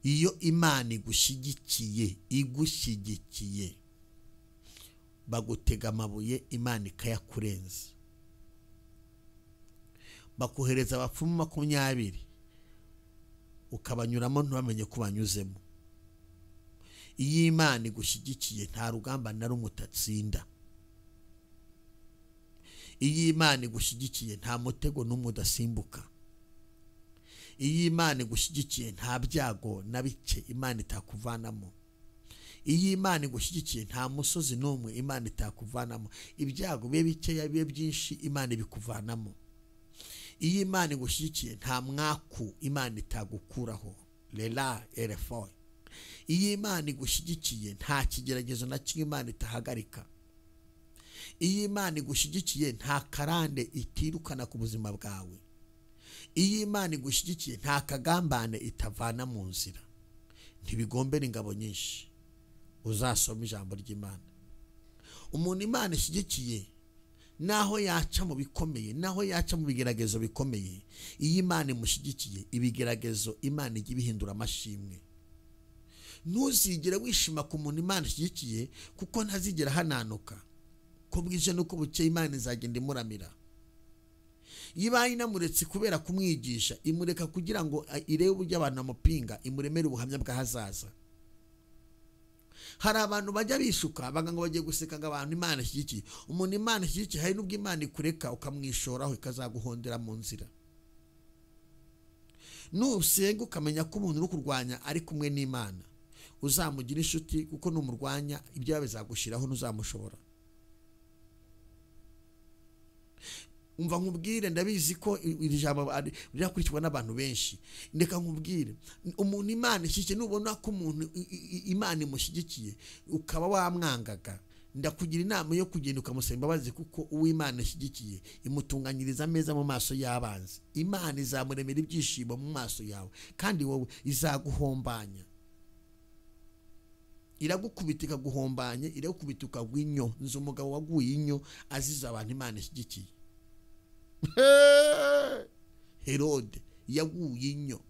iyo Imana igushyigikiye bagutega amabuye Imana ikayakurenza, bakohereza abapfumu 20 ukabanyuramo ntibamenye ko banyuzemo. Iyo Imana igushyigikiye nta rugamba na rumwe utatsinda. Iyo Imana igushyigikiye nta mutego n'umwe udasimbuka. Iyo Imana igushyigikiye nta byago na bike Imana itakuvanamo. Iyo Imana igushyigikiye nta musozi n'umwe Imana itakuvanamo. Ibyago bibe bikeya bibe byinshi Imana ibikuvanamo. Iyo Imana igushyigikiye nta mwaku Imana itagukuraho. Lela erefoy. Iyo Imana igushyigikiye nta kigeragezo na kimwe Imana itahagarika. Iyo Imana igushyigikiye nta karande itirukana ku buzima bwawe. Iyo Imana igushyigikiye nta kagambane itavana mu nzira. Ntibigombera ingabo nyinshi. Uzasoma ijambo ry'Imana. Umuntu Imana ishyigikiye naho yaca mu bikomeye, naho yaca mu bigeragezo bikomeye, iyo Imana imushyigikiye ibigeragezo Imana ijya ibihindura amashimwe. Ntuzigere wishima ku muntu Imana ishyigikiye kuko ntazigera hananuka. Ko bwije nuko bukeye Imana izagenda imuramira. Yibaye inamuretse kubera kumwigisha, imureka kugira ngo irebe uburyo abantu bamupinga, imuremere ubuhamya bw'ahazaza. Hari abantu bajya bishuka baganga bagiye guseka ngo abantu Imana ishyigikiye. Umuntu Imana ishyigikiye hari nubwo Imana ikureka ukamwishoraho ikazaguhondera mu nzira. Nusenga ukamenya ko umuntu uri kurwanya ari kumwe n'Imana, uzamugira inshuti kuko numurwanya ibyo bizagushiraho ntuzamushobora. Umva nkubwire, ndabizi ko iri jambo rirakurikirwa n'abantu benshi. Ndeka nkubwire, umuntu Imana ishyigikiye, nubona ko umuntu Imana imushyigikiye ukaba wamwangaga, ndakugira inama yo kugenda ukamusaba imbabazi kuko uw'Imana ishyigikiye imutunganyiriza ameza mu maso y'abanzi. Imana izamuremera ibyishimo mu maso yawe kandi wowe izaguhombanya. Iragukubita ikaguhombanya, iragukubita ukagwa inyo. Nzi umugabo waguye inyo aziza abantu Imana ishyigikiye. Herode yaguye inyo.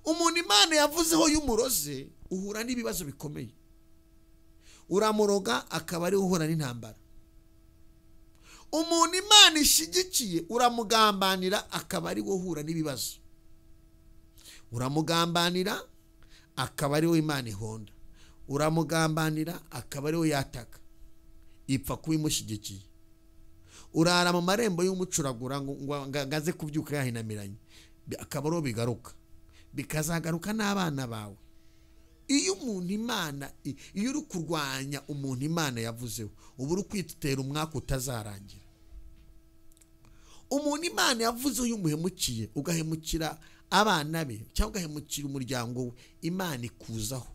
Umuntu Imana yavuzeho y'umuroze uhura n'ibibazo bikomeye. Uramuroga akaba ari uhura n'intambara. Umuntu Imana ishyigikiye uramugambanira akaba ari uhura n'ibibazo. Uramugambanira akaba ari we Imana ihonda. Uramugambanira akaba ari we yataka. Ipfa kubimushyigikiye. Urara mu marembo y'umucuragura ngo ngaze kubyuka yahinamiranye, akaba ro bigaruka, bikazagaruka n'abana bawe. Iyo umuntu Imana, iyo uri kurwanya umuntu Imana yavuzeho, ubu uri kwitera umwaka utazarangira. Umuntu Imana yavuzeho y'umuhemukiye, ugahemukira abana be cyangwa ugahemukira umuryango we, Imana ikuzaho.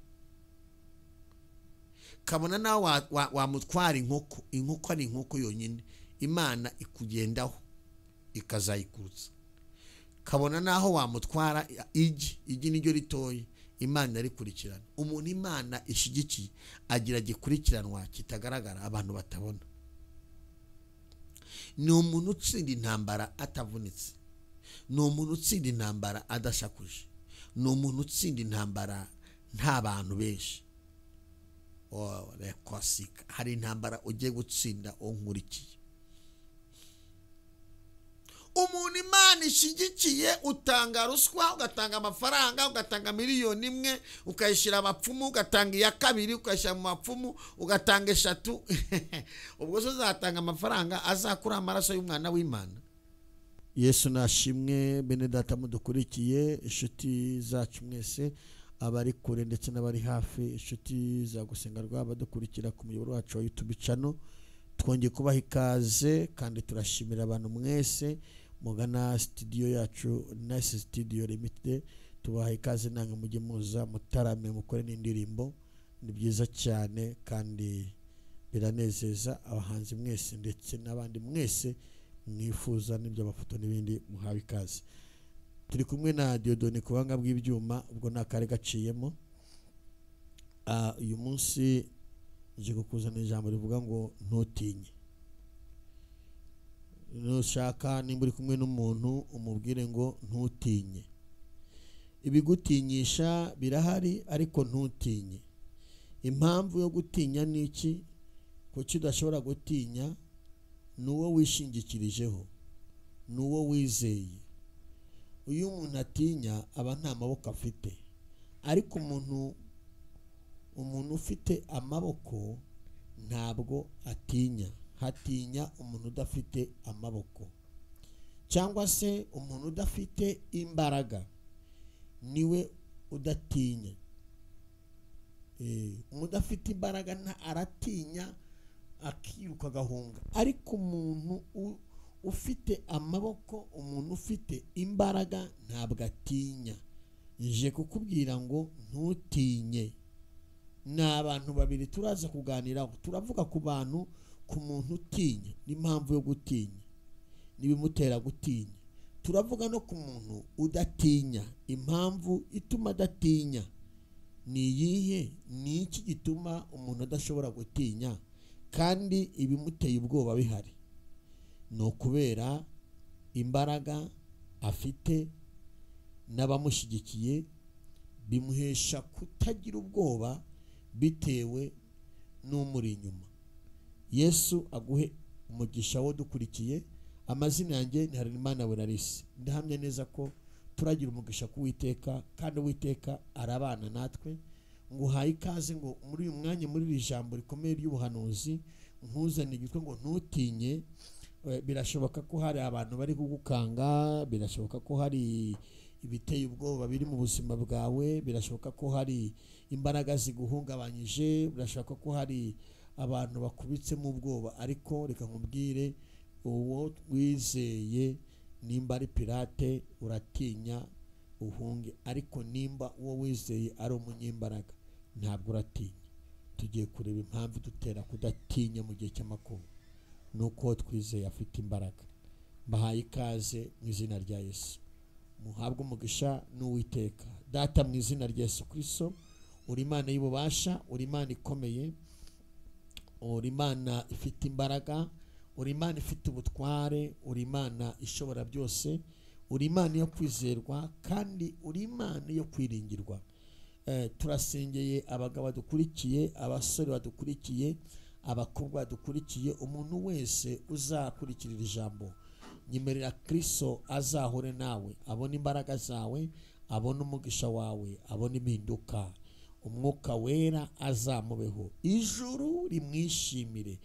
Kabona nawe wamutwara inkoko, inkoko ari inkoko yonyine, Imana ikugendaho ikazayikurutsa. Kabona naho wamutwara igi niryo ritoye, Imana rikurikirana. Umuntu Imana ishyigikiye agira gikurikiranwa kitagaragara abantu batabona. Ni umuntu utsinda intambara atavunitse. Ni umuntu utsinda intambara adashakuje. Ni umuntu utsinda intambara nta bantu benshi. Rekosika, hari intambara ugiye gutsinda onkurikiye. Umuntu Imana ishyigikiye utanga ruswa, ugatanga amafaranga, ugatanga miliyoni 1, ukayishira abapfumu, ugatanga iya 2, ukayishira mu bapfumu, ugatanga 3. Ubwo so uzatanga amafaranga azakura amaraso y'umwana w'Imana. Yesu nashimwe. Bene data mudukurikiye, inshuti zacu mwese, abari kure ndetse n'abari hafi, inshuti za Gusenga Rwaba dukurikira ku muyoboro wacu wa YouTube channel, twongeye kubaha ikaze kandi turashimira abantu mwese mugana studio yacu Nice Studio Limited. Tubaha ikaze nange mujye muza mutarame mukore n'indirimbo. Ni byiza cyane kandi biranezeza abahanzi mwese ndetse n'abandi mwese mwifuza n'ibyo amafoto n'ibindi, muhawe ikaze. Turi kumwe na Diodone kubanga bw'ibyuma, ubwo nakare gaciyemo. Uyu munsi nje kukuzana ijambo rivuga ngo ntutinye. Nushaka nimba uri kumwe n'umuntu umubwire ngo ntutinye. ibigutinyisha birahari ariko ntutinye. Impamvu yo gutinya ni iki? Kuki udashobora gutinya? Nuwo wishingikirijeho, nuwo wizeye. Uyu umuntu atinya aba nta maboko afite, ariko umuntu ufite amaboko ntabwo atinya. Hatinya umuntu udafite amaboko, cyangwa se umuntu udafite imbaraga niwe udatinya. Umuntu udafite imbaraga aratinya akiruka agahunga, ariko umuntu ufite amaboko, umuntu ufite imbaraga ntabwo atinya. Nje kukubwira ngo ntutinye. Ni abantu babiri turaza kuganiraho. Turavuga ku bantu, ku muntu utinya n'impamvu yo gutinya n'ibimutera gutinya. Turavuga no ku muntu udatinya, impamvu ituma adatinya ni iyihe? Ni iki gituma umuntu adashobora gutinya kandi ibimuteye ubwoba bihari? Ni ukubera imbaraga afite n'abamushyigikiye bimuhesha kutagira ubwoba bitewe n'umuri inyuma. Yesu aguhe umugisha wo dukurikiye. Amazina yanjye ni Harerimana Werarisi. Ndahamya neza ko turagira umugisha ku Uwiteka, kandi Uwiteka arabana natwe. Nguhaye ikaze ngo muri uyu mwanya, muri iri jambo rikomeye ry'ubuhanuzi, nkuzane igitwe ngo ntutinye. Birashoboka ko hari abantu bari kugukanga, birashoboka ko hari ibiteye ubwoba biri mu buzima bwawe, birashoboka ko hari imbaraga ziguhungabanyije, birashoboka ko hari abantu bakubitse mu ubwoba, ariko reka nkubwire, uwo wizeye nimba ari pirate uratinya uhunge, ariko nimba uwo wizeye ari umunyembaraga ntabwo uratinya. Tugiye kureba impamvu dutera kudatinya mu gihe cy'amakuba. Nuko twizeye afite imbaraga. Mbahaye ikaze mu izina rya Yesu. Muhabwe umugisha n'Uwiteka. Data, mu izina rya Yesu Kristo, uri Imana y'ububasha, uri Imana ikomeye, uri Imana ifite imbaraga, uri Imana ifite ubutware, uri Imana ishobora byose, uri Imana yo kwizerwa, kandi uri Imana yo kwiringirwa. Turasengeye abagabo badukurikiye, abasore badukurikiye, abakobwa badukurikiye, umuntu wese uzakurikirira ijambo, nyemerera Kristo azahure nawe, abone imbaraga zawe, abone umugisha wawe, abone impinduka. Umwuka wera azamubeho, ijuru rimwishimire.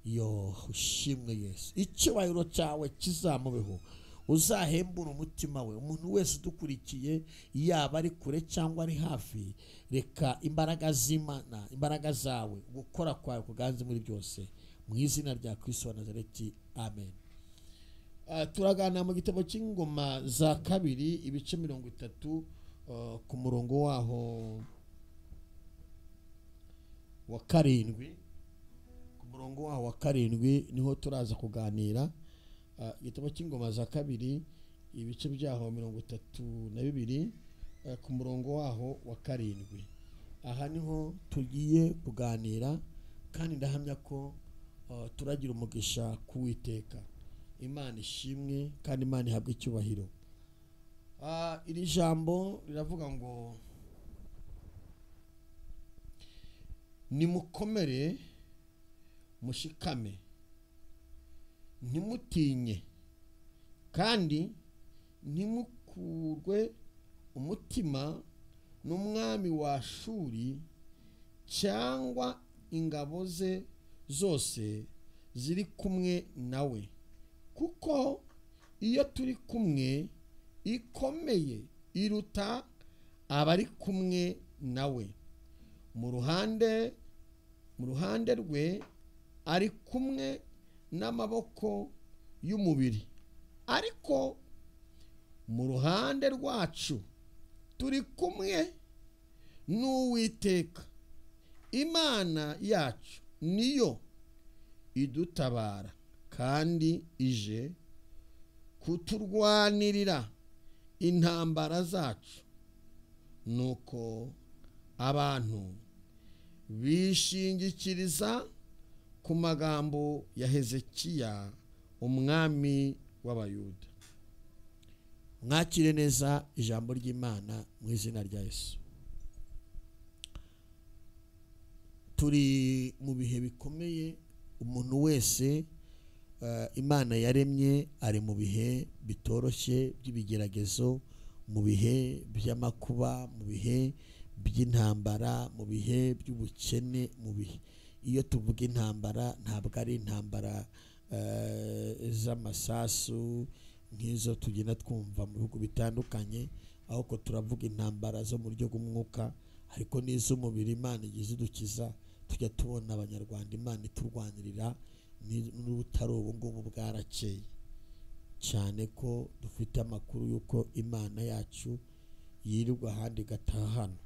Yo, ushimwe Yesu. Icyubahiro cyawe kizamubeho, uzahembura umutima we. Umuntu wese udukurikiye, yaba ari kure cyangwa ari hafi, reka imbaraga z'Imana, imbaraga zawe, gukora kwawe kuganze muri byose, mu izina rya Kristo wa Nazareti, amen. Turaganira mu gitabo cy'Ingoma za kabiri, ibice 30, ku murongo waho wa 7. Ku murongo waho wa 7 niho turaza kuganira. Igitabo cy'Ingoma za kabiri, ibice byaho 32, ku murongo waho wa 7. Aha niho tugiye kuganira, kandi ndahamya ko turagira umugisha ku Uwiteka. Imana ishimwe kandi Imana ihabwe icyubahiro. Iri jambo riravuga ngo nimukomere mushikame, ntimutinye kandi ntimukurwe umutima n'umwami wa Shuri cyangwa ingabo ze zose ziri kumwe nawe, kuko iyo turi kumwe ikomeye iruta abari kumwe nawe. Mu ruhande rwe ari kumwe n'amaboko y'umubiri, ariko mu ruhande rwacu turi kumwe n'Uwiteka. Imana yacu niyo idutabara kandi ije kuturwanirira intambara zacu. Nuko abantu bishingikiriza ku magambo ya Hezekiya umwami w'Abayuda. mwakire neza ijambo ry'Imana mu izina rya Yesu. Turi mu bihe bikomeye, umuntu wese Imana yaremye ari mu bihe bitoroshye by'ibigeragezo, mu bihe by'amakuba, mu bihe by'intambara, mu bihe by'ubukene, mu bihe. Iyo tuvuga intambara ntabwo ari intambara z'amasasu nk'izo tugenda twumva mu bihugu bitandukanye, ahubwo turavuga intambara zo mu buryo bw'umwuka, ariko n'iz'umubiri Imana igize idukiza. Tujya tubona abanyarwanda Imana iturwanirira, n'ubutari ubu ngubu bwarakeye cyane ko dufite amakuru y'uko Imana yacu yirirwa ahandi igataha hano.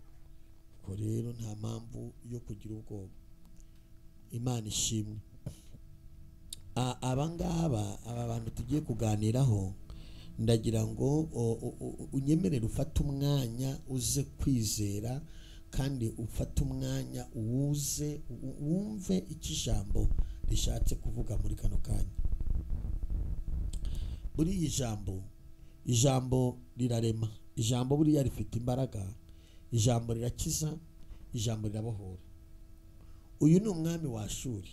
Ubwo rero nta mpamvu yo kugira ubwoba, Imana ishimwe. Aba bantu tugiye kuganiraho, ndagira ngo unyemerere ufate umwanya uze kwizera, kandi ufate umwanya uwuze wumve icyo ijambo rishatse kuvuga muri kano kanya. Buri ijambo rirarema, ijambo buriya rifite imbaraga, ijambo rirakiza, ijambo rirabohora. Uyu ni umwami wa Ashuri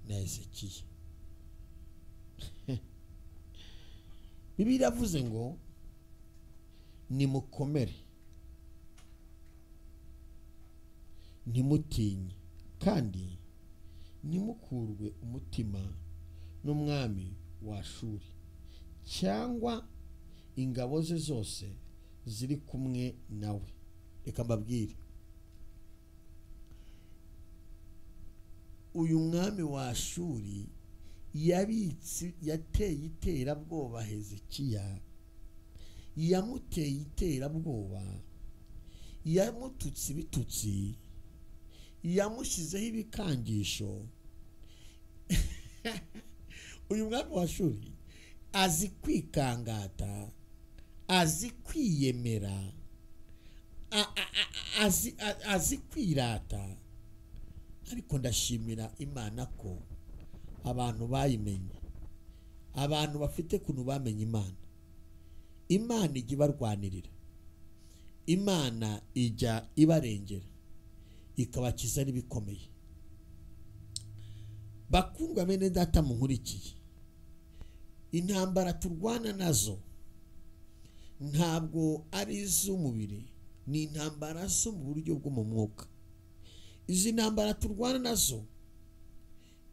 na Hezekiya. Bibiliya iravuze ngo nimukomere, ntimutinye, kandi ntimukurwe umutima n'umwami wa Ashuri cyangwa ingabo ze zose ziri kumwe nawe. Reka mbabwire, uyu mwami wa Ashuri yateye iterabwoba Hezekiya, yamuteye iterabwoba, yamututse ibitutsi, yamushyizeho ibikangisho. Uyu mwami wa Ashuri azi kwikangata, azi kwiyemera, azi kwirata. Ariko ndashimira Imana ko abantu bayimenye, abantu bafite kuntu bamenye Imana. Imana ijya ibarwanirira, Imana ijya ibarengera, ikabakiza n'ibikomeye. Bakundwa bene data munkurikiye, intambara turwana nazo ntabwo ari iz'umubiri, ni intambara zo mu buryo bwo mu mwuka. Izi ntambara turwana nazo,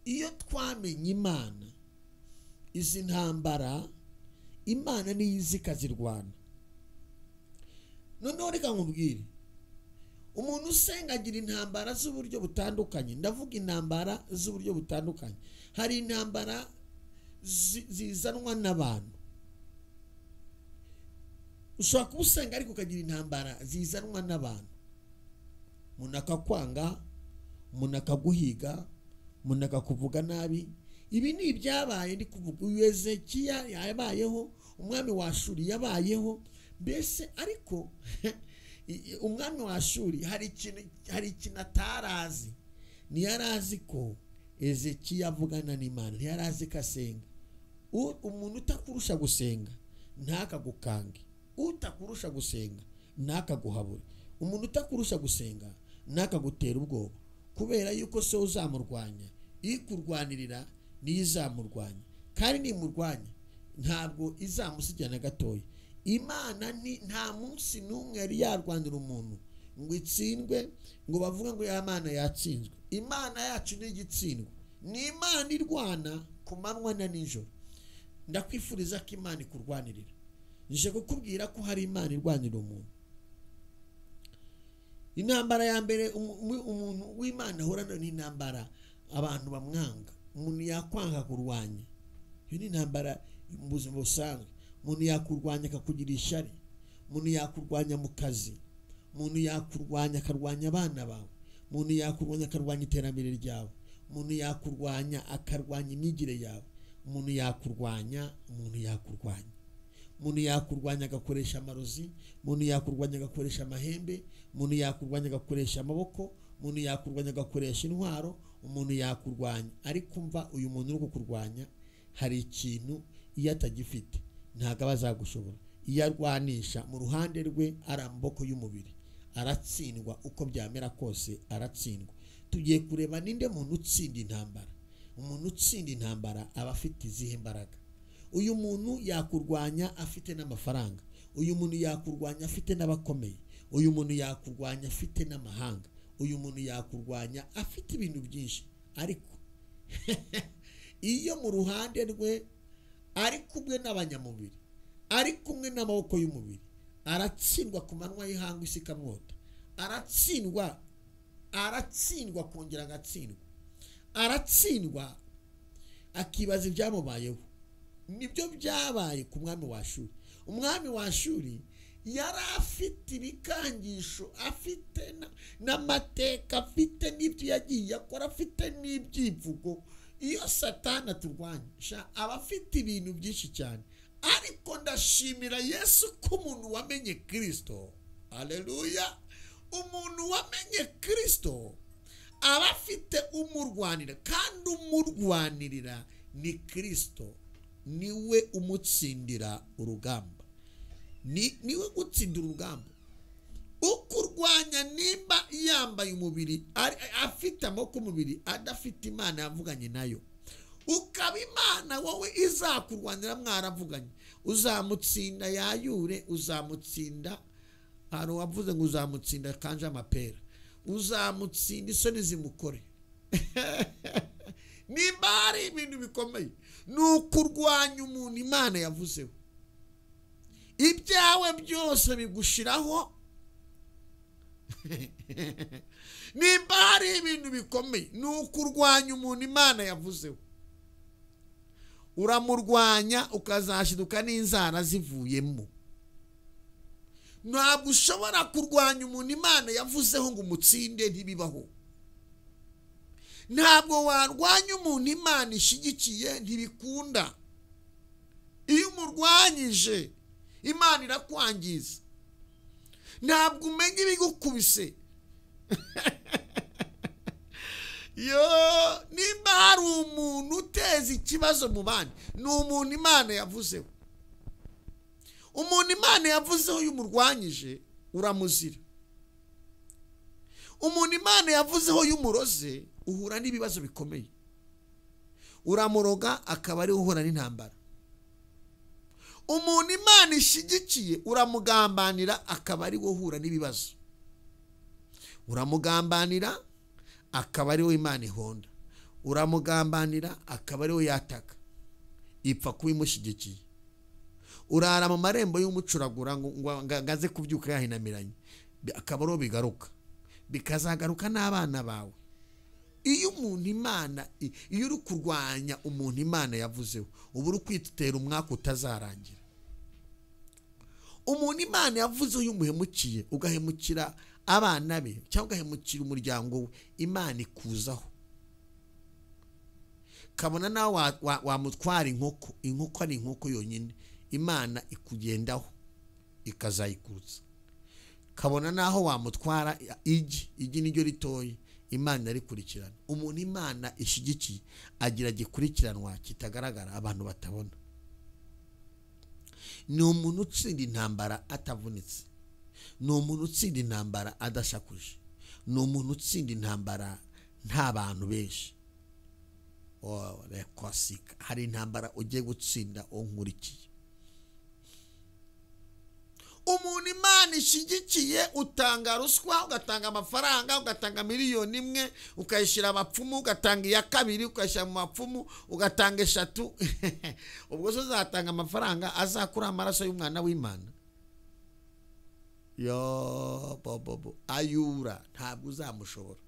iyo twamenye Imana, izi ntambara Imana niyo izi ikazirwana. Noneho reka nkubwire, umuntu usenga agira intambara z'uburyo butandukanye. Ndavuga intambara z'uburyo butandukanye. Hari intambara zizanwa n'abantu. Ushobora kuba usenga ariko ukagira intambara zizanwa n'abantu. Umuntu akakwanga, umuntu akaguhiga, umuntu akakuvuga nabi. Ibi ni ibyabaye ndi kuvuga. Uyu Hezekiya yabayeho, umwami wa Ashuri yabayeho. Mbese ariko umwami wa Ashuri hari ikintu atarazi. Ntiyarazi ko Hezekiya avugana n'Imana, ntiyarazi ko asenga. Umuntu utakurusha gusenga ntakagukange, utakurusha gusenga ntakaguhabure, umuntu utakurusha gusenga ntakagutera ubwoba, kubera yuko so uzamurwanya, ikurwanirira niyo izamurwanya, kandi nimurwanya ntabwo izamusigana gatoya. Imana nta munsi n'umwe yari yarwanira umuntu ngo itsindwe, ngo bavuga ngo ya Mana yatsinzwe. Imana yacu ni igitsindwa, ni Imana irwana ku manywa na nijoro. Ndakwifuriza ko Imana ikurwanirira. Nje kukubwira ko hari Imana irwanira umuntu. Intambara ya mbere umuntu w'Imana ahorana n'intambara abantu bamwanga. Umuntu yakwanga kurwanya, iyo ni intambara mu buzima busanzwe. Umuntu yakurwanya akakugira ishyari, umuntu yakurwanya mu kazi, umuntu yakurwanya akarwanya abana bawe, umuntu yakurwanya akarwanya iterambere ryawe, umuntu yakurwanya akarwanya imyigire yawe, umuntu yakurwanya umuntu yakurwanya agakoresha amarozi, umuntu yakurwanya agakoresha amahembe, umuntu yakurwanya agakoresha amaboko, umuntu yakurwanya agakoresha intwaro, umuntu yakurwanya. Ariko umva, uyu muntu uri kukurwanya hari ikintu iyo atagifite ntabwo aba azagushobora. Iyo arwanisha mu ruhande rwe ari amaboko y'umubiri aratsindwa, uko byamera kose aratsindwa. Tugiye kureba ninde muntu utsinda intambara. Umuntu utsinda intambara aba afite izihe mbaraga? Uyu muntu yakurwanya afite n'amafaranga, uyu muntu yakurwanya afite n'abakomeye, uyu muntu yakurwanya afite n'amahanga, uyu muntu yakurwanya afite ibintu byinshi, ariko iyo mu ruhande rwe ari kumwe n'abanyamubiri, ari kumwe n'amaboko y'umubiri, aratsindwa ku manywa y'ihanga isi ikamwota, aratsindwa kongera agatsindwa, aratsindwa akibaza ibyamubayeho. Nibyo byabaye ku mwami wa Ashuri. Umwami wa Ashuri yari afite ibikangisho, afite n'amateka, afite n'ibyo yagiye akora, afite n'ibyivugo. Iyo Satani aturwanya aba afite ibintu byinshi cyane, ariko ndashimira Yesu ko umuntu wamenye Kristo, haleluya, umuntu wamenye Kristo aba afite umurwanira, kandi umurwanirira ni Kristo, niwe umutsindira urugamba, niwe gutsindira urugamba. Ukurwanya nimba yambaye umubiri, afite amaboko umubiri, adafite Imana yavuganye nayo, ukaba Imana wowe izakurwanira mwaravuganye, uzamutsinda yayure, uzamutsinda. Hari uwavuze ngo uzamutsinda kanje amapera, uzamutsinda isoni zimukore. Nimba hari ibintu bikomeye ni ukurwanya umuntu Imana yavuzeho, ibyawe byose bigushiraho. Nimba hari ibintu bikomeye ni ukurwanya umuntu Imana yavuzeho, uramurwanya ukazashiduka n'inzara zivuyemo. Ntabwo ushobora kurwanya umuntu Imana yavuzeho ngo umutsinde, ntibibaho. Ntabwo warwanya umuntu Imana ishigikiye, ntibikunda. Iyo umurwanyije Imana irakwangiza, ntabwo umenya ibigukubise. Nimba hari umuntu uteza ikibazo mu bandi, ni umuntu Imana yavuzeho. Umuntu Imana yavuzeho iyo umurwanyije uramuzira. Umuntu Imana yavuzeho iyo umuroze uhura n'ibibazo bikomeye. Uramuroga akaba ari uhura n'intambara. Umuntu Imana ishigikiye uramugambanira akaba ari uhura n'ibibazo. Uramugambanira akaba ari Imana ihonda, uramugambanira akaba ari yataka, ipfa kubimushigikiye. Urara mu marembo y'umucuragura ngo ngaze kubyuka yahinamiranye, akaba ari bigaruka, bikazagaruka n'abana bawe. Iyo umuntu Imana, iyo uri kurwanya umuntu Imana yavuzeho, ubu uri kwitera umwaka utazarangira. Umuntu Imana yavuzeho iyo umuhemukiye, ugahemukira abana be cyangwa ugahemukira umuryango we, Imana ikuzaho. Kabona nawe wamutwara inkoko, inkoko ari inkoko yonyine, Imana ikugendaho ikazayikurutsa. Kabona naho wamutwara igi niryo ritoye, Imana arikurikirana. Umuntu Imana ishigikiye agira gikurikiranwa kitagaragara, abantu batabona. Ni umuntu utsinda intambara atavunitse, ni umuntu utsinda intambara adashakuje, ni umuntu utsinda intambara nta bantu benshi. Rekosika, hari intambara ugiye gutsinda unkurikiye. Umuntu Imana ishigikiye utanga ruswa, ugatanga amafaranga, ugatanga miliyoni 1, ukayishira abapfumu, ugatanga iya 2 ukayishira mu bapfumu, ugatanga 3. Ubwo so uzatanga amafaranga azakura amaraso y'umwana w'Imana? Bobo ayura, ntabwo uzamushobora.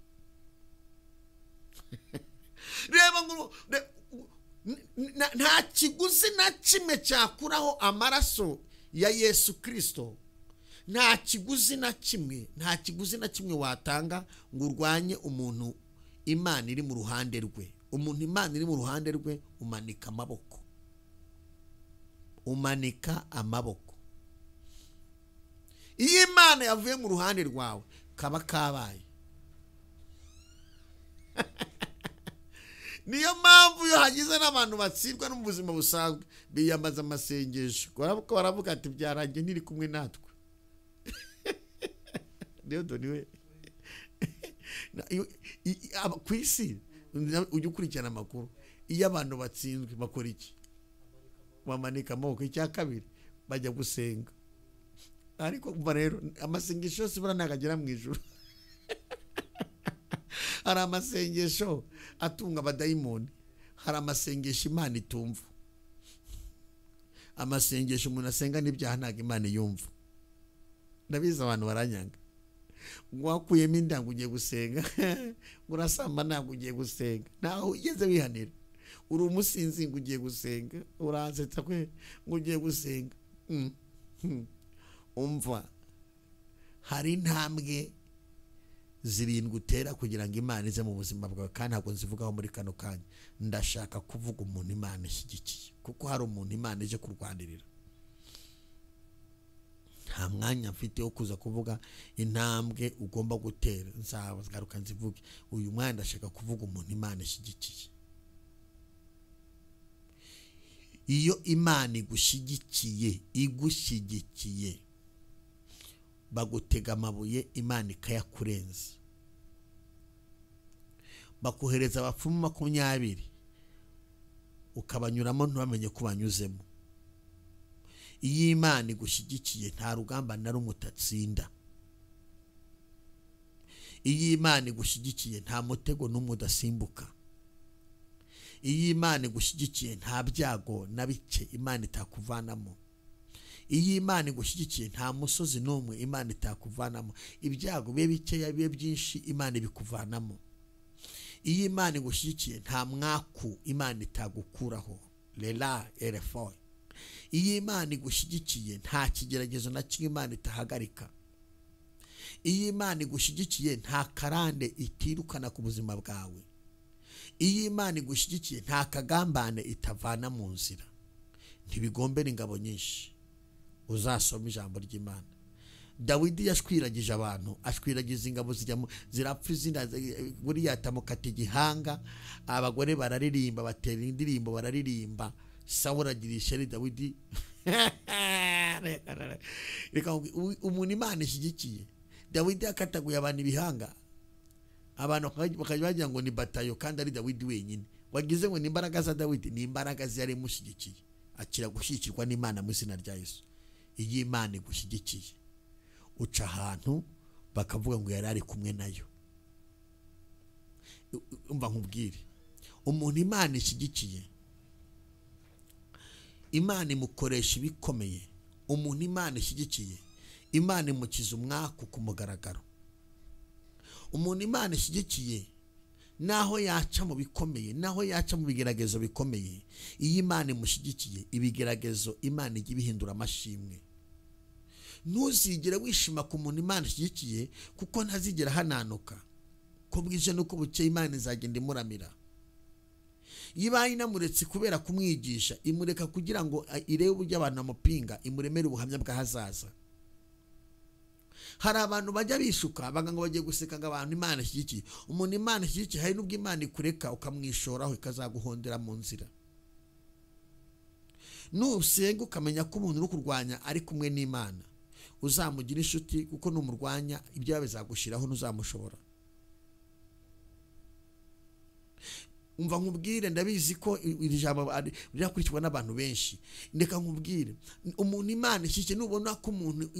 Reba ngo nta kiguzi na kimwe cyakuraho amaraso ya Yesu Kristo. Nta kiguzi na kimwe watanga ngo urwanye umuntu Imana iri mu ruhande rwe. Umuntu Imana iri mu ruhande rwe umanika amaboko, Iyo Imana yavuye mu ruhande rwawe kaba kabaye. niyo mpamvu iyo hagize n'abantu batsindwa no mu buzima busanzwe biyambaza amasengesho baravuga ati byarangiye ntiri kumwe natwe. niyo doniwe ku isi ujya ukurikirana amakuru, iyo abantu batsinzwe bakora iki? Bamanika amaboko. Icya kabiri bajya gusenga. Ariko umva rero amasengesho yose bura nagagera mu ijuru. Hari amasengesho atunga abadayimoni, hari amasengesho Imana itumva. Amasengesho umuntu asenga n'ibyaha ntabwo Imana yumva. Ndabizi abantu baranyanga. Wakuyemo inda ngo ugiye gusenga, urasamba ntabwo ugiye gusenga, naho ugeze wihanira. Uri umusinzi ngo ugiye gusenga, uransetsa kwe ngo ugiye gusenga. Umva, hari intambwe zirindwi utera kugira ngo Imana ize mu buzima bwawe, kandi ntabwo nzivugaho muri kano kanya. Ndashaka kuvuga umuntu Imana ishyigikiye, kuko hari umuntu Imana ije kurwanirira. Nta mwanya mfite wo kuza kuvuga intambwe ugomba gutera, nzagaruka nzivuge. Uyu mwanya ndashaka kuvuga umuntu Imana ishyigikiye. Iyo Imana igushyigikiye bagutega amabuye, Imana ikayakurenza. Bakohereza abapfumu 20 ukabanyuramo ntibamenye ko banyuzemo. Iyo Imana igushyigikiye nta rugamba na rumwe utatsinda. Iyo Imana igushyigikiye nta mutego n'umwe udasimbuka. Iyo Imana igushyigikiye nta byago na bike Imana itakuvanamo. Iyo Imana igushyigikiye nta musozi n'umwe Imana itakuvanamo. Ibyago bibe bikeya bibe byinshi Imana ibikuvanamo. Iyo Imana igushyigikiye nta mwaku Imana itagukuraho. Lela erefo. Iyo Imana igushyigikiye nta kigeragezo na kimwe Imana itahagarika. Iyo Imana igushyigikiye nta karande itirukana ku buzima bwawe. Iyo Imana igushyigikiye nta kagambane itavana mu nzira. Ntibigombera ingabo nyinshi. Uzasoma ijambo ry'Imana. Dawidi yashwiragije abantu, ashwiragiza ingabo zirapfa izina buriya atamukata igihanga. Abagore bararirimba, batera indirimbo bararirimba. Sawuli agira ishyari Dawidi. Reka umuntu Imana ishyigikiye. Dawidi akataguye abantu ibihanga. Abantu bakajya bagira ngo ni batayo, kandi ari Dawidi wenyine. Wagize ngo ni imbaraga za Dawidi, ni imbaraga zari mushyigikiye. Akira gushyigikirwa n'Imana mu izina rya Yesu. Iyo Imana igushyigikiye uca ahantu bakavuga ngo yari ari kumwe nayo. Umva nkubwire, umuntu Imana ishyigikiye, Imana imukoresha ibikomeye. Umuntu Imana ishyigikiye, Imana imukiza umwaku ku mugaragaro. Umuntu Imana ishyigikiye, naho yaca mu bikomeye, naho yaca mu bigeragezo bikomeye, iyo Imana imushyigikiye, ibigeragezo Imana ijya ibihindura amashimwe. Ntuzigere wishima ku muntu Imana ishyigikiye, kuko ntazigera hananuka. Ko bwije nuko bukeye Imana izagenda imuramira. Yibaye inamuretse kubera kumwigisha, imureka kugira ngo irebe uburyo abantu bamupinga, imuremere ubuhamya bw'ahazaza. Hari abantu bajya bishuka baga ngo bagiye guseka ngo abantu Imana ishyigikiye. Umuntu Imana ishyigikiye hari n'ubwo Imana ikureka ukamwishoraho ikazaguhondera mu nzira. Nusenga ukamenya ko umuntu uri kurwanya ari kumwe n'Imana, uzamugira inshuti, kuko numurwanya ibyo bizagushiraho ntuzamushobora. Umva nkubwire, ndabizi ko iri jambo rirakurikirwa n'abantu benshi. Ndeka nkubwire, umuntu Imana ishyigikiye, nubona ko umuntu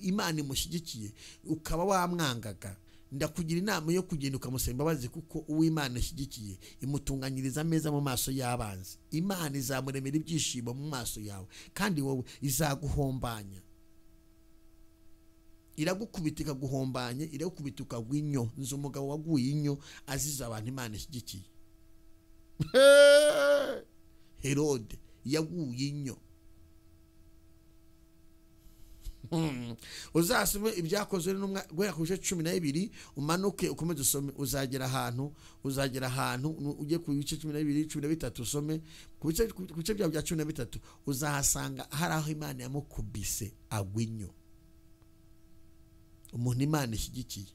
Imana imushyigikiye ukaba wamwangaga, ndakugira inama yo kugenda ukamusaba imbabazi, kuko uw'Imana ishyigikiye imutunganyiriza ameza mu maso y'abanzi. Imana izamuremera ibyishimo mu maso yawe, kandi wowe izaguhombanya. Iragukubita ikaguhombanya, iragukubita ukagwa inyo. Nzi umugabo waguye inyo aziza abantu Imana ishyigikiye. Herode yaguye inyo. Uzasome ibyakozwe n'umwa guhera ku bice 12, umanuke ukomeze usome, uzagera ahantu ujye ku bice 12, 13 usome ku bice bya 13, uzahasanga hari aho Imana yamukubise agwinyo. Umuntu Imana ishyigikiye,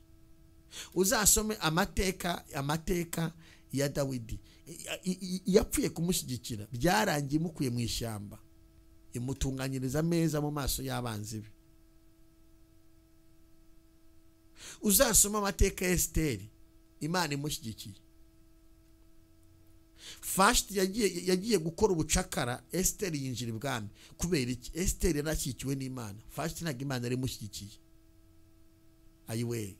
uzasome amateka ya Dawidi yapfuye kumushyigikira, byarangiye imukuye mu ishyamba imutunganyiriza ameza mu maso y'abanzi be. Uzasoma amateka ya Esiteri, Imana imushyigikiye. Vashiti yagiye gukora ubucakara, Esiteri yinjira ibwami. Kubera iki? Esiteri yarashyigikiwe n'Imana, Vashiti ntabwo Imana yari imushyigikiye. Ayiwe.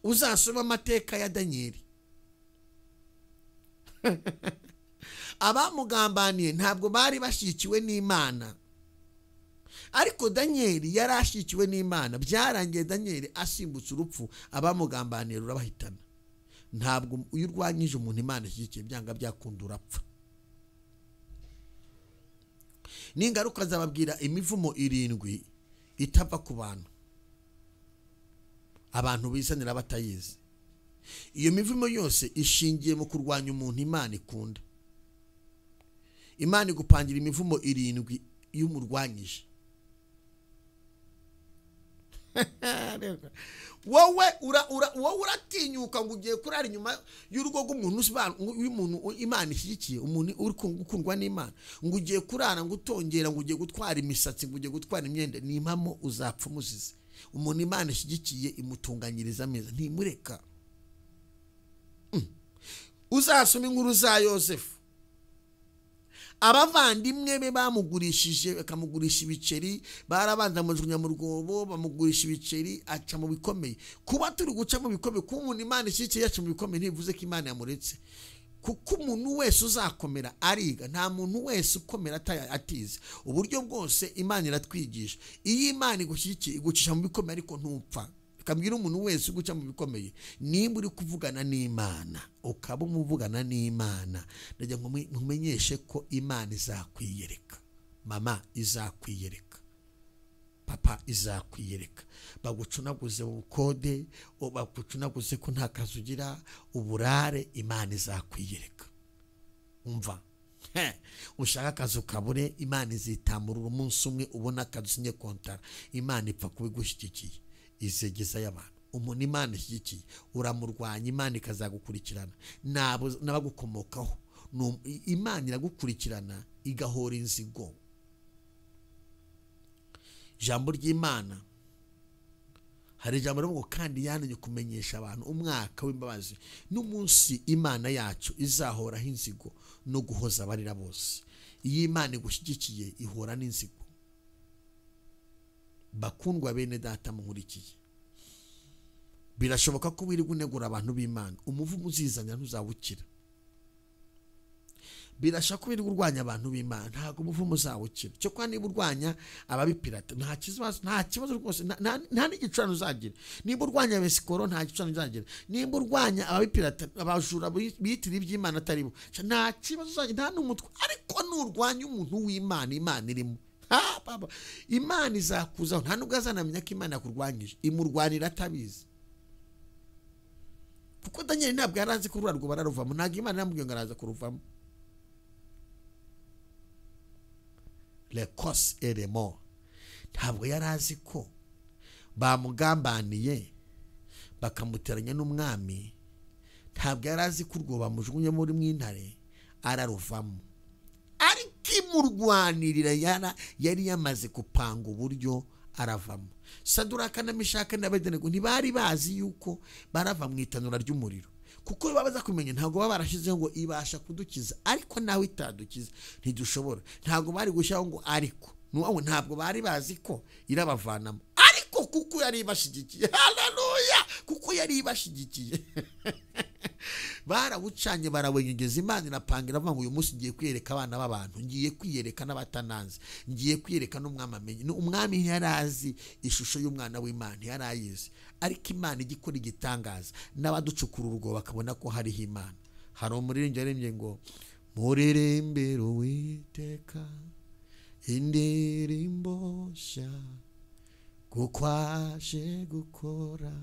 Uzasoma amateka ya Danyeli, abamugambaniye ntabwo bari bashyigikiwe n'Imana, ariko Danyeli yari ashyigikiwe n'Imana. Byarangiye Danyeli asimbutse urupfu, abamugambaniye rurabahitana. Ntabwo iyo urwanyije umuntu Imana ishyigikiye, byanga byakunda urapfa. N'ingaruka zababwira imivumo 7 itava ku bantu, abantu bizanira batayizi. Iyo mivumo yose ishingiye mu kurwanya umuntu Imana ikunda. Imana igupangira imivumo 7 iyo umurwanyije. Wowe uratinyuka ngo ugiye kurara inyuma y'urugo rw'umuntu Imana ishyigikiye, umuntu uri gukundwa n'Imana, ngo ugiye kurara, ngo utongera, ngo ugiye gutwara imisatsi, ngo ugiye gutwara imyenda, ni impamo uzapfa umuzize. Umuntu Imana ishyigikiye imutunganyiriza ameza, ntimureka. Uzasoma inkuru za Yosefu, abavandimwe be bamugurishije, bakamugurisha ibiceri, barabanza amujugunya mu rwobo, bamugurisha ibiceri, aca mu bikomeye. Kuba turi guca mu bikomeye, kuba umuntu Imana ishyigikiye yaca mu bikomeye, ntibivuze ko Imana yamuretse. Kuko umuntu wese uzakomera ariga, nta muntu wese ukomera atize. Uburyo bwose Imana iratwigisha. Iyo Imana igushyigikiye igucisha mu bikomeye, ariko ntupfa. Kabwira umuntu wese uguca mu bikomeye, nimba uri kuvugana n'Imana, ukaba umuvugana n'Imana, ndagira ngo nkumenyeshe ko Imana izakwiyereka. Mama izakwiyereka, papa izakwiyereka. Bagucunaguze ubukode, bagucunaguze ko nta kazi ugira, uburare, Imana izakwiyereka. Umva, ushaka akazi ukabure, Imana izitamurura umunsi umwe ubona akazi usinye kontara. Imana ipfa kubigushyigikiye, izegeza y'abantu. Umuntu Imana ishyigikiye uramurwanya, Imana ikazagukurikirana. N'abagukomokaho Imana iragukurikirana igahora inzigo. Ijambo ry'Imana, hari ijambo rivuga kandi yananye kumenyesha abantu umwaka w'imbabazi n'umunsi Imana yacu izahoraho inzigo no guhoza abarira bose. Iyo Imana igushyigikiye ihora n'inzigo. Bakundwa bene data munkurikiye, birashoboka ko wirirwa unegura abantu b'Imana, umuvumo uzizanya ntuzawukira. Birashoboka ko wirirwa urwanya abantu b'Imana, ntabwo umuvumo uzawukira. Cyo kwa niba urwanya ababipirata, nta kibazo rwose, nta n'igicurano uzagira. Niba urwanya abesikoro, nta gicurano uzagira. Niba urwanya ababipirata, abajura bitira iby'Imana atari bo, nta kibazo uzagira, nta n'umutwe. Ariko nurwanya umuntu w'Imana, Imana irimo, baba Imana izakuzaho. Nta nubwo azanamenya ko Imana yakurwanyije, imurwanira atabizi. Kuko Danyeli ntabwo yarazi ko urwarwo bararuvamo, ntabwo Imana yamubwiye ngo araza kuruvamo. Lekos eremo, ntabwo yarazi ko bamugambaniye bakamuteranya n'umwami. Ntabwo yarazi ko urwo bamujugunye muri mw'intare araruvamo. Ariko imurwanirira yari yamaze gupanga uburyo aravamo. Saduraka na Meshaki na Abedenego ntibari bazi yuko barava mu itanura ry'umuriro, kuko babaza kumenya ntabwo baba barashizeho ngo ibasha kudukiza, ariko nawe itadukiza ntidushobora. Ntabwo bari gushyiraho ngo ariko, ntabwo bari bazi ko irabavanamo, ariko kuko yari ibashyigikiye. Haleluya! Kuko yari ibashyigikiye. Barawucanye barawenyegeza. Imana irapanga iravuga ngo uyu munsi ngiye kwiyereka abana b'abantu, ngiye kwiyereka n'abatananze, ngiye kwiyereka n'umwami amenye. Umwami ntiyarazi ishusho y'umwana w'Imana, ntiyarayizi, ariko Imana igikora igitangaza, n'abaducukura urwo bakabona ko hariho Imana. Hari umuririmbyi yaririmbye ngo muririmbire Uwiteka indirimbo nshya, kuko aje gukora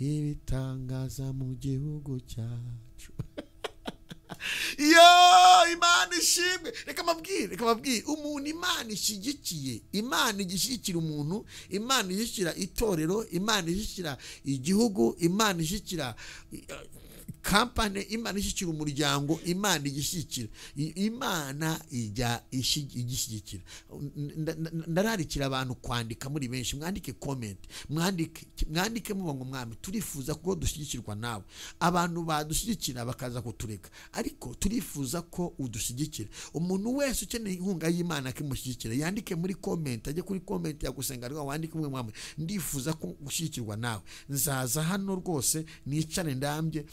ibitangaza mu gihugu cyacu. Yo, Imana ishimwe. Reka mabwire umuntu Imana ishyigikiye, Imana igishyigikira umuntu, Imana ishyigikira itorero, Imana ishyigikira igihugu, Imana ishyigikira kampani Imana ishyikira umuryango Imana igishyikira Imana ijya igishyikira. Ndararikira abantu kwandika muri benshi, mwandike comment, mwandike muvuga ngo mwami turifuza ko dushyigikirwa nawe. Abantu badushyigikira bakaza kutureka, ariko turifuza ko udushyigikira. Umuntu wese ukeneye inkunga y'Imana akimushyigikira yandike muri comment, ajye kuri comment ya Gusenga rwa wandike umwe mwami ndifuza ko gushyigikirwa nawe. Nzaza hano rwose nicare ndambye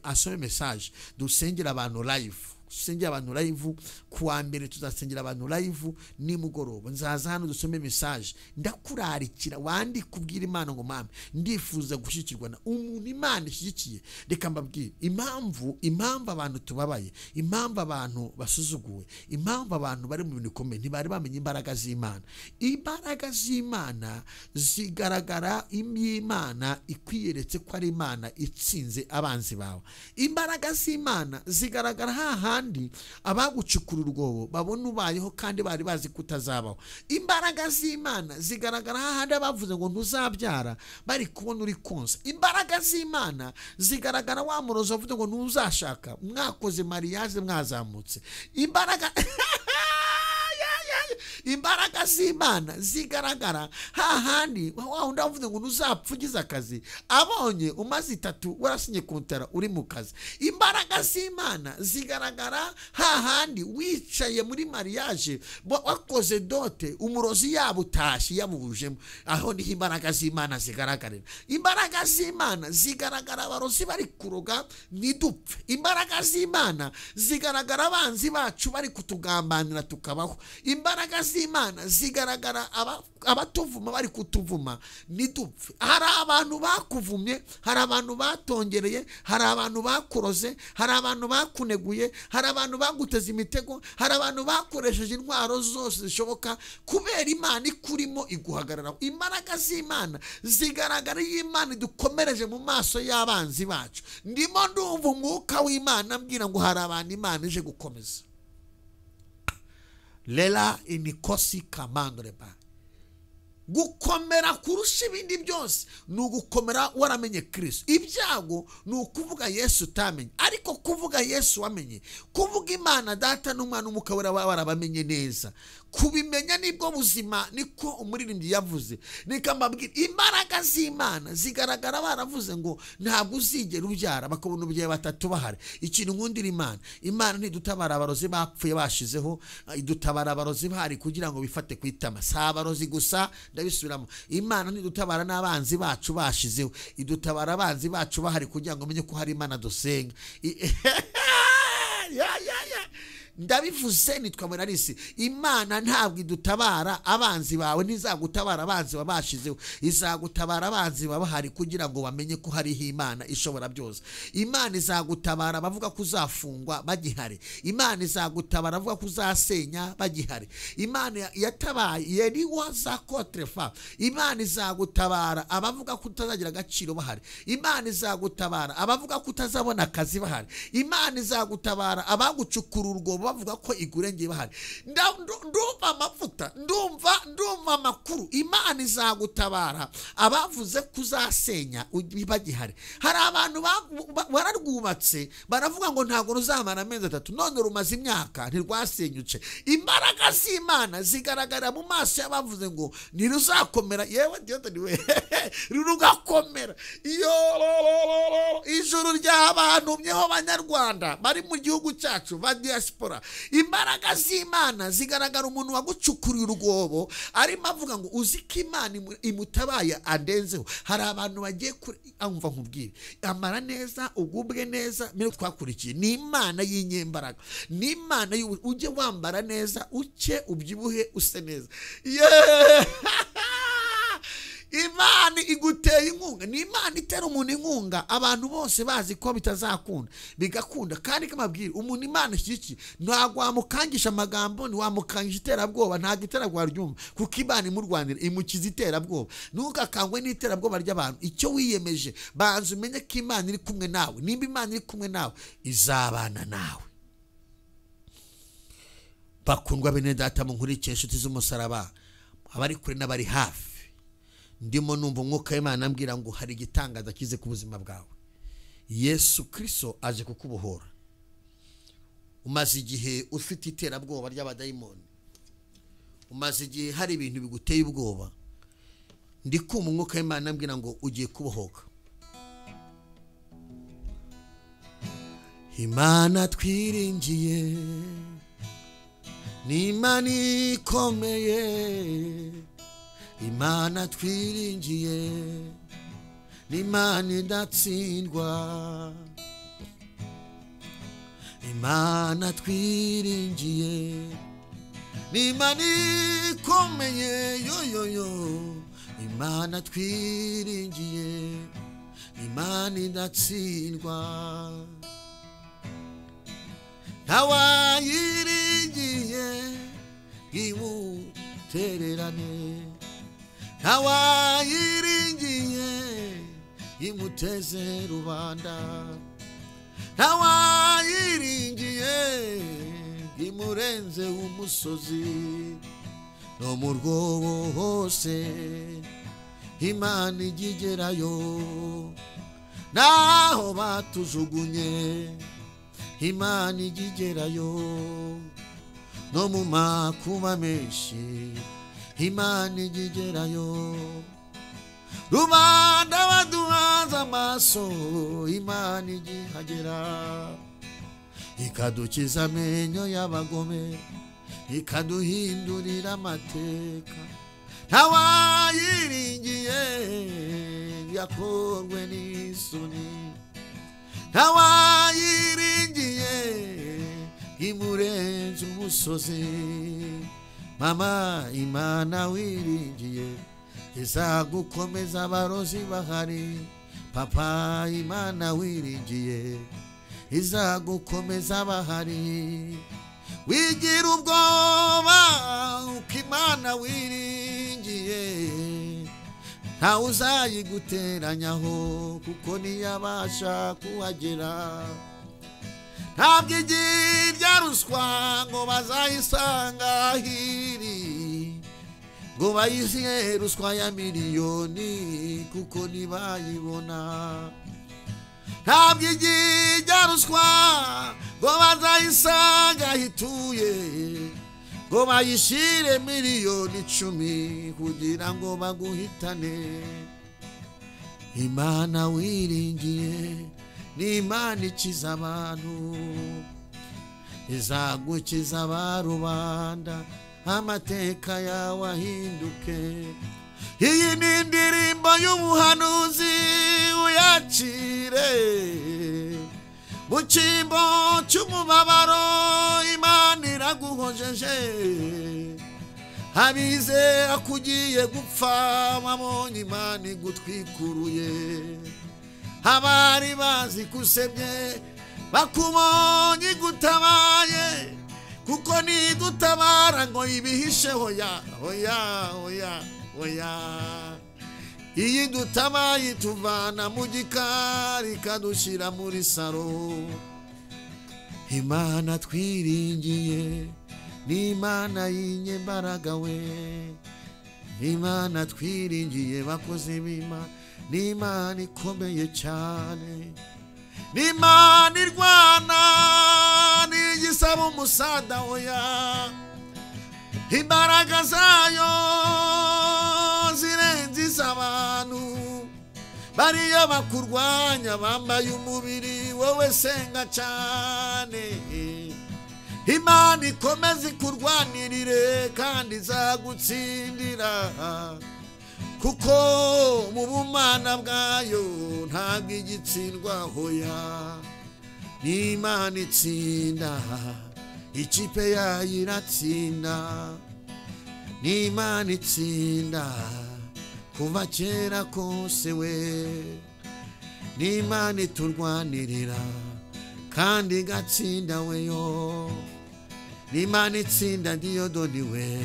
asome message dusengera abantu live. Dusengera abantu live kuwa mbere, tuzasengera abantu live nimugoroba. Nzaza hano dusome message, ndakurarikira wandi kubwira Imana ngo mama ndifuza gushyikirwa na umuntu Imana ishyigikiye. Reka mbabwire impamvu abantu tubabaye, impamvu abantu basuzuguwe, impamvu abantu bari mu bintu bikomeye ntibari bamenye imbaraga z'Imana. Imbaraga z'Imana zigaragara, Imana ikwiyeretse ko ari Imana itsinze abanzi bawe. Imbaraga z'Imana zigaragara hahandi abagucukura urwobo babona ubayeho kandi bari bazi kutazabaho. Imbaraga z'Imana zigaragara hahandi abavuze ngo ntuzabyara bari kubona uri konsa. Imbaraga z'Imana zigaragara wa murozo avuze ngo ntuzashaka mwakoze mariage mwazamutse. Imbaraga z'Imana zigaragara hahandi wa undi avuze ngo ntuzapfugiza akazi abonye umaze 3 warasinye kontara uri mu kazi. Imbaraga z'Imana zigaragara hahandi wicaye muri mariage wakoze dote umurozi yabutashi yamubujemo, aho ni imbaraga z'Imana zigaragarira. Imbaraga z'Imana zigaragara abarozi bari kuroga nidupfe. Imbaraga z'Imana zigaragara abanzi bacu bari kutugambanira tukabaho. Imbaraga z'Imana zigaragara abatuvuma bari kutuvuma nidupfe. Hari abantu bakuvumye, hari abantu batongereye, hari abantu bakuroze, hari abantu bakuneguye, hari abantu baguteza imitego, hari abantu bakoresheje intwaro zose zishoboka kubera Imana ikurimo iguhagararaho. Imbaraga z'Imana zigaragara y'Imana idukomereje mu maso y'abanzi bacu. Ndimo ndumva umwuka w'Imana ambwira ngo hari abantu Imana ije gukomeza. Lela inikosi kamandreba. Gukomera kurusha ibindi byose ni ugukomera waramenye Kristo. Ibyago ni ukuvuga Yesu utamenye, ariko kuvuga Yesu wamenye, kuvuga Imana Data n'Umwana n'Umwuka Wera warabamenye neza. Kubimenya nibwo buzima, niko umuririmbyi yavuze. Nikambabwira imbaraga z'Imana zigaragara baravuze ngo ntabwo uzigera ubyara bakabona ubye batatu bahari. Ikintu nkundira Imana ntidutabara abarozi bapfuye bashizeho, idutabara abarozi bahari kugira ngo bifate kwitama. Sabarozi gusa ndabisubiramo, Imana ntidutabara n'abanzi bacu bashizeho, idutabara abanzi bacu bahari kugira ngo menye ko hari Imana dusenga. Ndabivuze nitwa Mwenarisi, Imana ntabwo idutabara abanzi bawe, ntizagutabara abanzi babashizeho, izagutabara abanzi babahari kugira ngo bamenye ko hariho Imana ishobora byose. Imana izagutabara bavuga ko uzafungwa bagihari, Imana izagutabara bavuga ko uzasenya bagihari. Imana yatabaye yeriwa za kotrefa, Imana izagutabara abavuga ko utazagira agaciro bahari, Imana izagutabara abavuga ko utazabona akazi bahari, Imana izagutabara abagucukura urwobo bavuga ko igurengeye bahari. Ndumva amavuta, ndumva amakuru. Imana izagutabara abavuze kuzasenya bagihari. Hari abantu bararwubatse baravuga ngo ntago ruzamara amezi 3 none rumaze imyaka ntirwasenyuce. Imbaraga z'Imana zigaragara mu maso y'abavuze ngo ntiruzakomera. Yewe Diyote niwe rugakomera. Ijuru ry'abantu myeho Abanyarwanda bari mu gihugu cyacu ba diaspora. Imbaraga z'Imana zigaragara umuntu wagucukuriye urwobo arimo avuga ngo uziko Imana imutabaye adenzeho. Hari abantu bagiye amva nkubwire amara neza ugubwe neza. Mero twakurikiye ni Imana y'inyembaraga, ni Imana ujye wambara neza uke ubyibuhe use neza. Imana iguteye inkunga, ni Imana itera umuntu inkunga abantu bose bazi ko bitazakunda bigakunda. Kandi kamabwira umuntu Imana ishyikiye ntabwo wamukangisha amagambo, ni wamukangisha iterabwoba, nta giterabwoba ryumva kuko Imana imurwanira imukiza iterabwoba. Ntukakangwe n'iterabwoba ry'abantu. Icyo wiyemeje banza umenye ko Imana iri kumwe nawe. Nimba Imana iri kumwe nawe izabana nawe. Bakundwa bene Data mu nkurikiye inshuti z'umusaraba, abari kure n'abari hafi, ndimo numva umwuka w'Imana ambwira ngo hari igitangaza kize ku buzima bwawe. Yesu Kristo aje kukubohora. Umaze igihe ufite iterabwoba ry'abadayimoni, umaze igihe hari ibintu biguteye ubwoba, ndi kumva umwuka w'Imana ambwira ngo ugiye kubohoka. Imana twiringiye ni Imana ikomeye, Imana twiringiye ni Imana idatsindwa, Imana twiringiye ni Imana ikomeye, Imana twiringiye ni Imana idatsindwa. Ntawayiringiye imutererane, ntawayiringiye imuteze rubanda, ntawayiringiye imurenze umusozi, no mu rwobo hose Imana igigerayo, naho batujugunye Imana igigerayo, no mu makuba menshi Imana igigerayo, rubanda baduhanze amaso Imana igihagera, ikadukiza amenyo y'abagome, ikaduhindurira amateka. Ntawayiringiye yakorwe n'isoni, ntawayiringiye imurenze umusozi. Mama, Imana wiringiye izagukomeza abarozi bahari. Papa, Imana wiringiye izagukomeza bahari. Wigira ubwoba uko Imana wiringiye, nta uzayiguteranyaho kuko niyabasha kuhagera. Ntabwo igirya ruswa ngo bazayisanga hiri, ngo bayisiye ruswa ya miliyoni kuko nibayibona. Ntabwo igirya ruswa ngo bazayisanga hituye, ngo bayishire miliyoni 10 kugira ngo baguhitane. Imana wiringiye ni Imana ikiza abantu, izagukiza abarubanda, amateka yawe ahinduke. Iyi ni indirimbo y'umuhanuzi, uyakire mu cyimbo cy'umubabaro. Imana iraguhojeje, abize akugiye gupfa wabonye Imana igutwikuruye. Abari bazi kusebye bakubonye igutabaye, kuko nigutabara ngo ibihishe. Hoya hoya hoya hoya, iyi dutabaye tuvana mu gikari ikadushira muri saro. Imana twiringiye ni Imana y'inyembaraga we, Imana twiringiye bakoze b'Imana ni Imana ikomeye cyane, ni Imana irwana n'igisaba umusada. Oya, imbaraga zayo zirenze iz'abantu, bariya bakurwanya bambaye umubiri wowe senga cyane. Imana ikomeze kurwanirire kandi izagutsindira, kuko mu bumana bwayo ntabwo igitsindwa. Hoya, ni Imana itsinda, ikipe yayo iratsinda. Ni Imana itsinda kuva kera kose we, ni Imana iturwanirira kandi igatsinda weyo. Ni Imana itsinda Diyodoni we,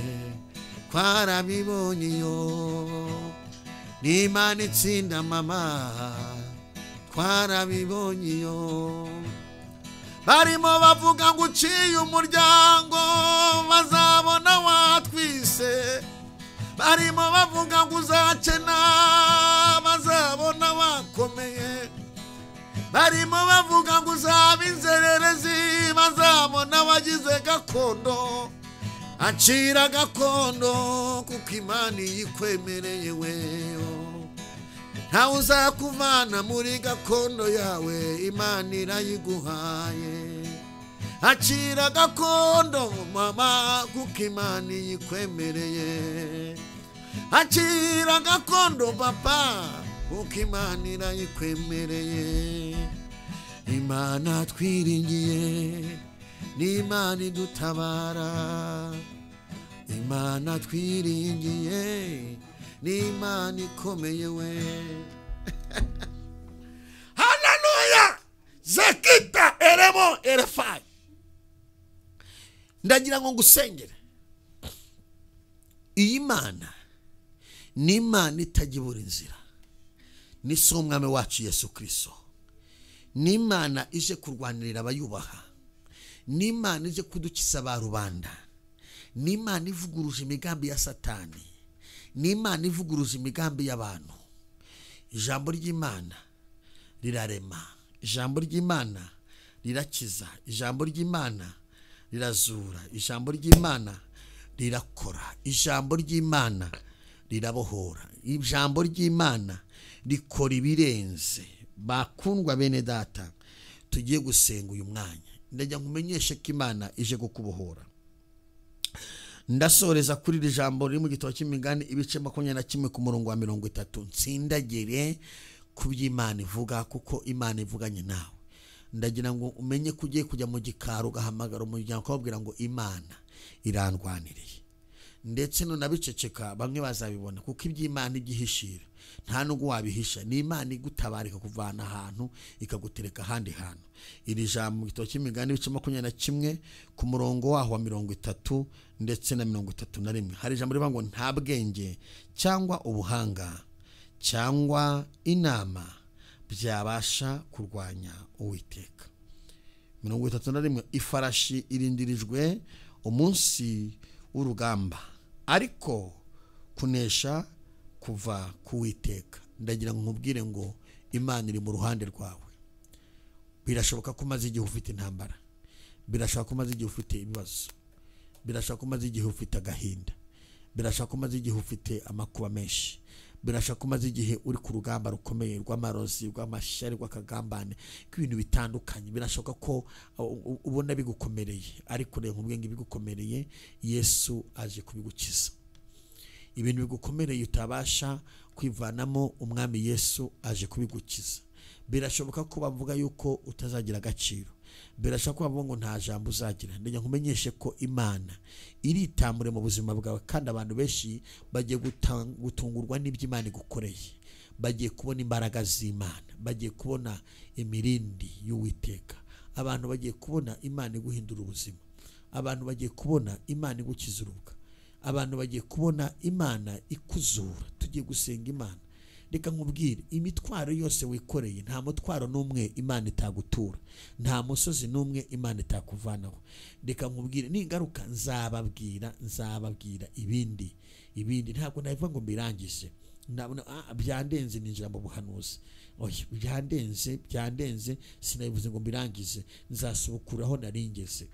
twarabibonye yo. Ni Imana itsinda mama, twarabibonye yo. Barimo bavuga ngo uciye umuryango bazabona watwise, barimo bavuga ngo uzakena bazabona wakomeye, barimo bavuga ngo uzaba inzererezi bazabona abagize gakondo acira gakondo kuko Imana yikwemereye weyo ntawe uzakuvana muri gakondo yawe Imana irayiguhaye acira gakondo mama kuko Imana yikwemereye acira gakondo papa kuko Imana irayikwemereye Imana twiringiye ni Imana idutabara Imana twiringiye ni Imana ikomeye we haleluya zakita eremo erefai ndagira ngo ngusengere iyi Imana ni Imana itajibura inzira ni so umwami wacu Yesu Kristo ni Imana ije kurwanirira abayubaha ni Imana ije kudukiza abarubanda ni Imana ivuguruje imigambi ya Satani ni Imana ivuguruje imigambi y'abantu ijambo ry'Imana rirarema ijambo ry'Imana rirakiza ijambo ry'Imana rirazura ijambo ry'Imana rirakora ijambo ry'Imana rirabohora ijambo ry'Imana rikora ibirenze bakundwa bene data tugiye gusenga uyu mwanya ndajya nkumenyeshe ko Imana ije gukubohora ndasoreza kuri iri jambo riri mu gitabo cy'Imigani ibice 21 ku murongo wa 30 nsindagere ku by'Imana ivuga kuko Imana ivuganye nawe ndagira ngo umenye kugiye kujya mu gikaro ugahamagara umuryango ukabwira ngo Imana irandwaniriye ndetse no nabiceceka bamwe bazabibona kuko iby'Imana igihishira nta nubwo wabihisha ni Imana igutabarika kuvana ahantu ikagutereka ahandi hantu iri jambo mu gitabo cy'Imigani ibice 21 ku murongo waho wa 30 ndetse na 31 hari ijambo rivuga ngo nta bwenge cyangwa ubuhanga cyangwa inama byabasha kurwanya Uwiteka 31 ifarashi irindirijwe umunsi w'urugamba ariko kunesha kuva ku Uwiteka ndagira ngo nkubwire ngo Imana iri mu ruhande rwawe birashoboka ko maze igihe ufite intambara birashoboka ko maze igihe ufite ibibazo birashoboka ko maze igihe ufite agahinda birashoboka ko maze igihe ufite amakuba menshi birashoboka ko maze igihe uri ku rugamba rukomeye rw'amarozi rw'amashari rw'akagambane kw'ibintu bitandukanye birashoboka ko ubona bigukomereye ariko rero nkubwiye ngo bigukomereye Yesu aje kubigukiza ibintu bigukomereye utabasha kwivanamo umwami Yesu aje kubigukiza birashoboka ko bavuga yuko utazagira agaciro birashoboka ko bavuga ngo nta jambo uzagira ndenya nkumenyeshe ko Imana iritambure mu buzima bwawe kandi abantu benshi bagiye gutungurwa n'iby'Imana igukoreye bagiye kubona imbaraga z'Imana bagiye kubona imirindi y'Uwiteka abantu bagiye kubona Imana iguhindura ubuzima abantu bagiye kubona Imana igukiza urubuga abantu bagiye kubona Imana ikuzura tugiye gusenga Imana reka nkubwire imitwaro yose wikoreye nta mutwaro n'umwe Imana itagutura nta musozi n'umwe Imana itakuvanaho reka nkubwire n'ingaruka nzababwira ibindi ntabwo nabivuga ngo mbirangije ndabona byandenze ninjira mu buhanuzi byandenze sinabivuze ngo mbirangize nzasubukuraho naringeze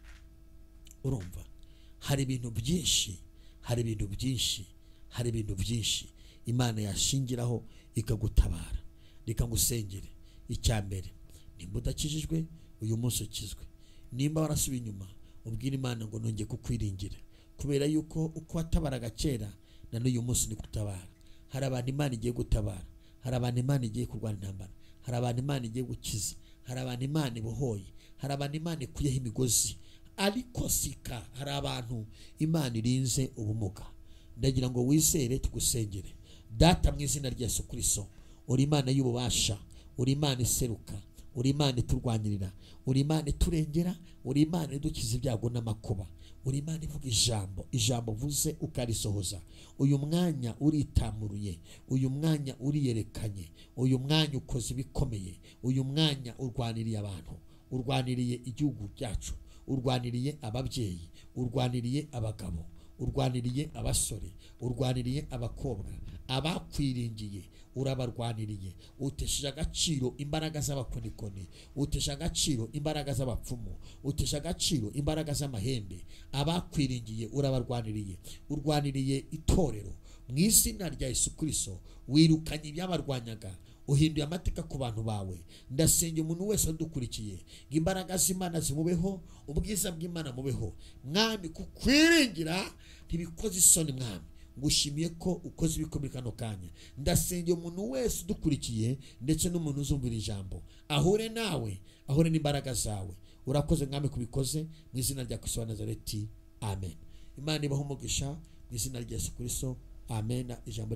urumva hari ibintu byinshi Imana yashingiraho ikagutabara reka ngusengere icyambere nimba udakijijwe uyu munsi ukizwe nimba warasubiye inyuma ubwira Imana ngo nongeye kukwiringira kubera yuko uko watabaraga kera na n'uyu munsi ni kutabara hari abantu Imana igiye gutabara hari abantu Imana igiye kurwana intambara hari abantu Imana igiye gukiza hari abantu Imana ibohoye hari abantu Imana ikuyeho imigozi ariko sika hari abantu Imana irinze ubumuga ndagira ngo wizere tugusengere data mu izina rya Yesu Kristo uri Imana y'ububasha uri Imana iseruka uri Imana iturwanirira uri Imana iturengera uri Imana idukiza ibyago n'amakuba uri Imana ivuga ijambo vuze ukarisohoza uyu mwanya uritamuruye uyu mwanya uriyerekanye uyu mwanya ukoze ibikomeye uyu mwanya urwaniriye abantu urwaniriye igihugu cyacu urwaniriye ababyeyi urwaniriye abagabo urwaniriye abasore, urwaniriye abakobwa, abakwiringiye urabarwaniriye, utesheje agaciro imbaraga z'abakonikoni, utesheje agaciro imbaraga z'abapfumu, utesheje agaciro imbaraga z'amahembe, abakwiringiye urabarwaniriye, urwaniriye itorero mu izina rya Yesu Kristo, wirukanye ibyabarwanyaga, uhinduye amateka ku bantu bawe. Ndasengera umuntu wese adukurikiye ngo imbaraga z'Imana zimubeho, ubwiza bw'Imana mubeho. Mwami, kukwiringira ntibikoze isoni. Mwami, ngushimiye ko ukoze ibikomeye kano kanya. Ndasengera umuntu wese udukurikiye ndetse n'umuntu uzumvira ijambo, ahure nawe, ahure n'imbaraga zawe. Urakoze Mwami kubikoze, mu izina rya Kristo wa Nazareti, amen. Imana ibahe umugisha mu izina rya Yesu Kristo, amen. Ijambo